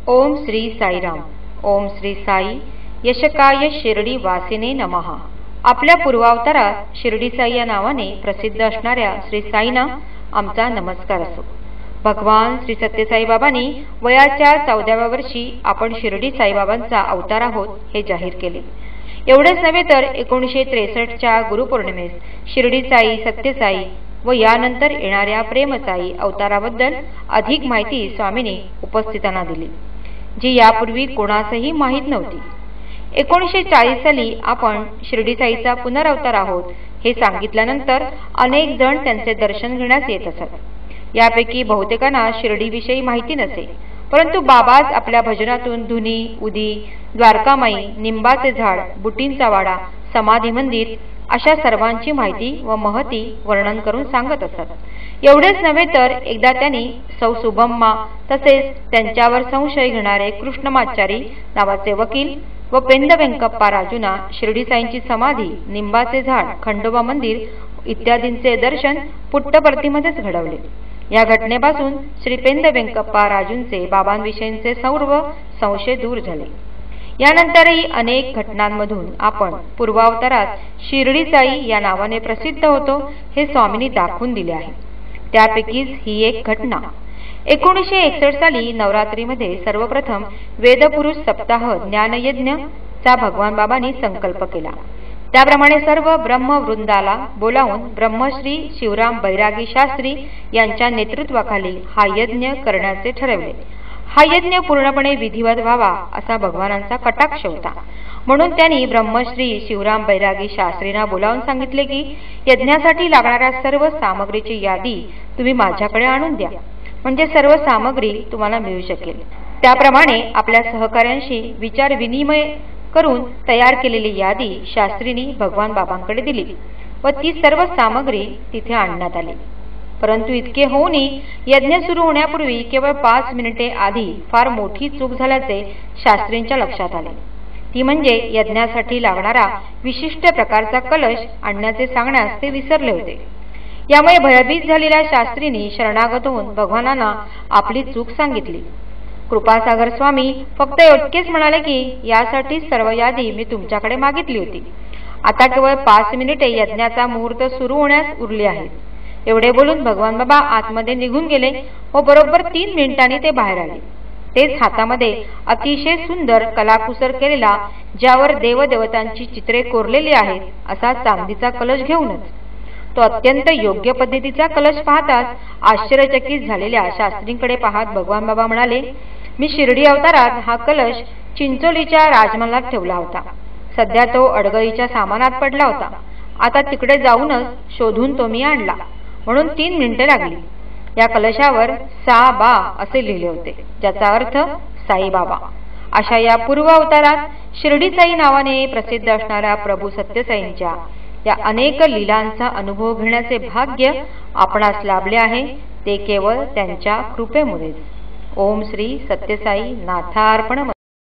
ओम श्री साईराम. ओम श्री साई यशकाय शिर्डी वासिने नमः. आपल्या पूर्वावतारात शिर्डी साई या नावाने प्रसिद्ध असणाऱ्या श्री साईंना आमचा नमस्कार असो. भगवान श्री सत्यसाई बाबांनी वयाच्या 14व्या वर्षी आपण शिर्डी साईबाबांचा अवतार आहोत हे जाहीर केले. एवढेच नव्हे तर 1963च्या गुरुपौर्णिमेस शिर्डी साई, सत्यसाई व यानंतर येणाऱ्या प्रेमसाई अवताराबद्दल अधिक माहिती स्वामींनी उपस्थितांना दिली, जी यापूर्वी कोणासही माहीत नव्हती. 1940 साली आपण शिर्डी साईचा पुनरावतार आहोत हे सांगितल्यानंतर अनेक जण त्यांचे दर्शन घेण्यास येत असत. यापैकी बहुतेकांना शिर्डीविषयी माहिती नसे, परंतु बाबाच आपल्या भजनातून धुनी, उदी, द्वारकामाई, निंबाचे झाड, बुटींचा वाडा, समाधी मंदिर अशा सर्वांची माहिती व महती वर्णन करून सांगत असत. एवढेच नव्हे तर एकदा त्यांनी सौ सुभम्मा तसेच त्यांच्यावर संशय घेणारे कृष्णमाचारी नावाचे वकील व पेंद वेंकप्पा राजूंना शिर्डी साईंची समाधी, निंबाचे झाड, खंडोबा मंदिर इत्यादींचे दर्शन पुट्टपर्तीमध्येच घडवले. या घटनेपासून श्री पेंद वेंकप्पा राजूंचे बाबांविषयींचे सर्व संशय दूर झाले. यानंतरही अनेक घटनांमधून आपण पूर्वावतारात शिर्डी साई या नावाने प्रसिद्ध होतो हे स्वामींनी दाखवून दिले आहे. त्यापैकीच ही एक घटना. 1961 साली नवरात्रीमध्ये सर्वप्रथम वेदपुरुष सप्ताह ज्ञानयज्ञ चा भगवान बाबांनी संकल्प केला. त्याप्रमाणे सर्व ब्रह्मवृंदाला बोलावून ब्रह्मश्री शिवराम बैरागी शास्त्री यांच्या नेतृत्वाखाली हा यज्ञ करण्याचे ठरवले. हा यज्ञ पूर्णपणे विधिवत व्हावा असा भगवानांचा कटाक्ष होता. म्हणून त्यांनी ब्रह्मश्री शिवराम बैरागी शास्त्रींना बोलावून सांगितले की यज्ञासाठी लागणाऱ्या सर्व सामग्रीची यादी तुम्ही माझ्याकडे आणून द्या, म्हणजे सर्व सामग्री तुम्हाला मिळू शकेल. त्याप्रमाणे आपल्या सहकाऱ्यांशी विचार विनिमय करून तयार केलेली यादी शास्त्रींनी भगवान बाबांकडे दिली व ती सर्व सामग्री तिथे आणण्यात आली. परंतु इतके होऊनही यज्ञ सुरू होण्यापूर्वी केवळ 5 मिनिटे आधी फार मोठी चूक झाल्याचे शास्त्रींच्या लक्षात आले. ती म्हणजे यज्ञासाठी लागणारा विशिष्ट प्रकारचा कलश आणण्याचे सांगण्यास ते विसरले होते. यामुळे भयभीत झालेल्या शास्त्रींनी शरणागत होऊन भगवानांना आपली चूक सांगितली. कृपासागर स्वामी फक्त इतकेच म्हणाले की यासाठी सर्व यादी मी तुमच्याकडे मागितली होती. आता केवळ 5 मिनिटे यज्ञाचा मुहूर्त सुरू होण्यास उरले आहेत. एवढे बोलून भगवान बाबा आतमध्ये निघून गेले व बरोबर 3 मिनिटांनी ते बाहेर आले. तेच हातामध्ये अतिशय सुंदर कलाकुसर केलेला, ज्यावर देवदेवतांची चित्रे कोरलेली आहेत असा चांदीचा कलश घेऊनच. तो अत्यंत योग्य पद्धतीचा कलश पाहताच आश्चर्यचकित झालेल्या शास्त्रींकडे पाहत भगवान बाबा म्हणाले, मी शिर्डी अवतारात हा कलश चिंचोलीच्या राजमहालात ठेवला होता. सध्या तो अडगळीच्या सामानात पडला होता. आता तिकडे जाऊनच शोधून तो मी आणला, म्हणून 3 मिनिटे लागली. या कलशावर सा बा असे लिहिले होते, ज्याचा अर्थ साईबाबा. अशा या पूर्व अवतारात शिर्डी साई नावाने प्रसिद्ध असणाऱ्या प्रभू सत्यसाईंच्या या अनेक लीलांचा अनुभव घेण्याचे भाग्य आपणास लाभले आहे, ते केवळ त्यांच्या कृपेमुळेच. ओम श्री सत्यसाई नाथार्पण.